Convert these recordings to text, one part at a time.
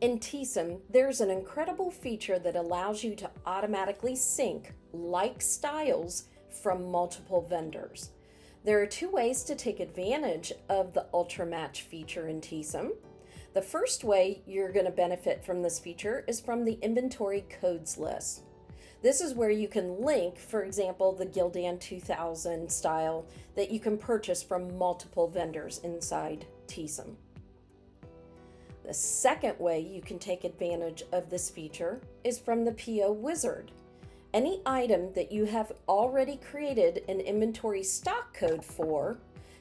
In Teesom, there's an incredible feature that allows you to automatically sync like styles from multiple vendors. There are two ways to take advantage of the UltraMatch feature in Teesom. The first way you're going to benefit from this feature is from the inventory codes list. This is where you can link, for example, the Gildan 2000 style that you can purchase from multiple vendors inside Teesom. The second way you can take advantage of this feature is from the PO Wizard. Any item that you have already created an inventory stock code for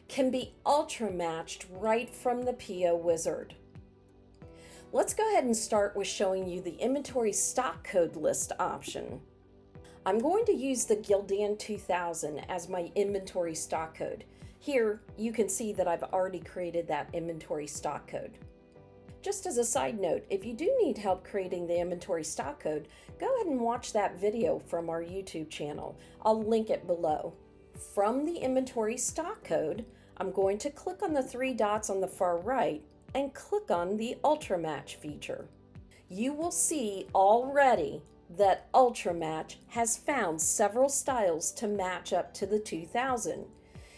can be UltraMatched right from the PO Wizard. Let's go ahead and start with showing you the inventory stock code list option. I'm going to use the Gildan 2000 as my inventory stock code. Here you can see that I've already created that inventory stock code. Just as a side note, if you do need help creating the inventory stock code, go ahead and watch that video from our YouTube channel. I'll link it below. From the inventory stock code, I'm going to click on the three dots on the far right and click on the UltraMatch feature. You will see already that UltraMatch has found several styles to match up to the 2000.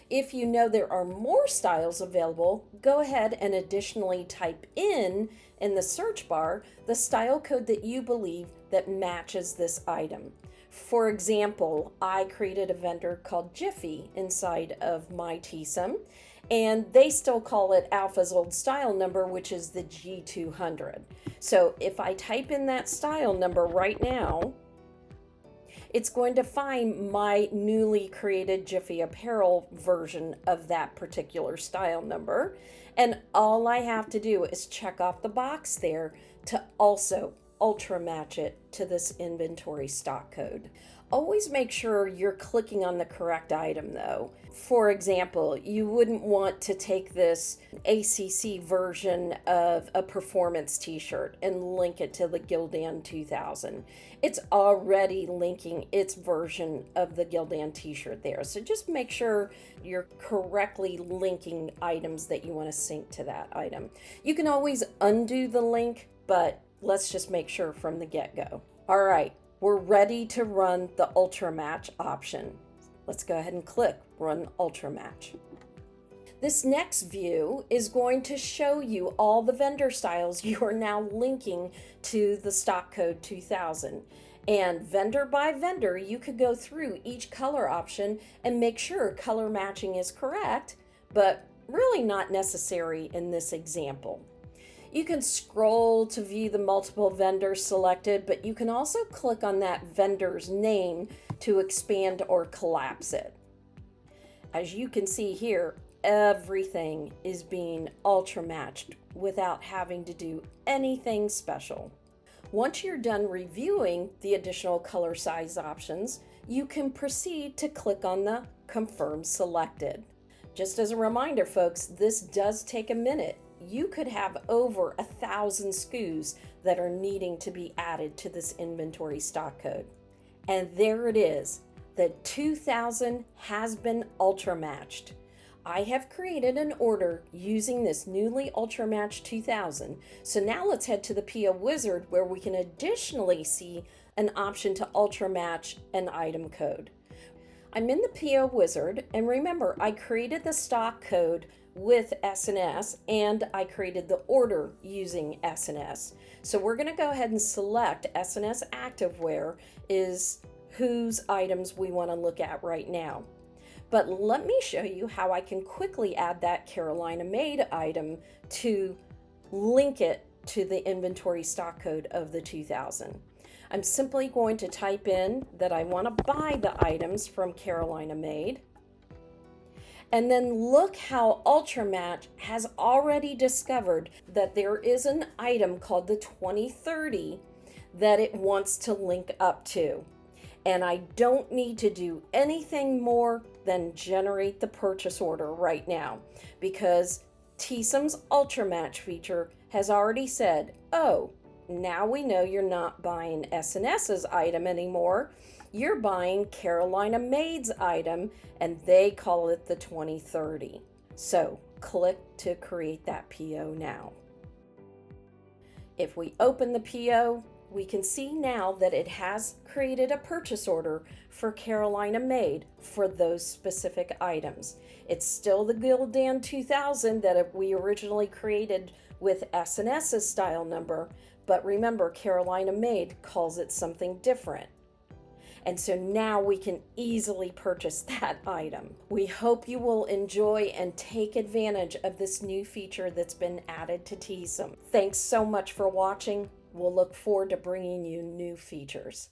If you know there are more styles available, go ahead and additionally type in the search bar the style code that you believe that matches this item. For example, I created a vendor called Jiffy inside of my Teesom, and they still call it Alpha's old style number, which is the G200. So if I type in that style number right now, it's going to find my newly created Jiffy apparel version of that particular style number. And all I have to do is check off the box there to also UltraMatch it to this inventory stock code. Always make sure you're clicking on the correct item though. For example, you wouldn't want to take this ACC version of a performance t-shirt and link it to the Gildan 2000. It's already linking its version of the Gildan t-shirt there. So just make sure you're correctly linking items that you want to sync to that item. You can always undo the link, but let's just make sure from the get-go. All right, we're ready to run the UltraMatch option. Let's go ahead and click Run UltraMatch. This next view is going to show you all the vendor styles you are now linking to the stock code 2000. And vendor by vendor, you could go through each color option and make sure color matching is correct, but really not necessary in this example. You can scroll to view the multiple vendors selected, but you can also click on that vendor's name to expand or collapse it. As you can see here, everything is being UltraMatched without having to do anything special. Once you're done reviewing the additional color size options, you can proceed to click on the Confirm Selected. Just as a reminder, folks, this does take a minute. You could have over 1,000 SKUs that are needing to be added to this inventory stock code. And there it is. The 2000 has been UltraMatched. I have created an order using this newly UltraMatched 2000. So now let's head to the PO Wizard where we can additionally see an option to UltraMatch an item code. I'm in the PO Wizard, and remember, I created the stock code with S&S, and I created the order using S&S. So we're going to go ahead and select S&S Activewear is whose items we want to look at right now. But let me show you how I can quickly add that Carolina Made item to link it to the inventory stock code of the 2000. I'm simply going to type in that I want to buy the items from Carolina Made. And then look how UltraMatch has already discovered that there is an item called the 2030 that it wants to link up to. And I don't need to do anything more than generate the purchase order right now, because Teesom's UltraMatch feature has already said, oh, now we know you're not buying S&S's item anymore. You're buying Carolina Made's item, and they call it the 2030. So click to create that PO now. If we open the PO, we can see now that it has created a purchase order for Carolina Made for those specific items. It's still the Gildan 2000 that we originally created with S&S's style number, but remember, Carolina Made calls it something different. And so now we can easily purchase that item. We hope you will enjoy and take advantage of this new feature that's been added to Teesom. Thanks so much for watching. We'll look forward to bringing you new features.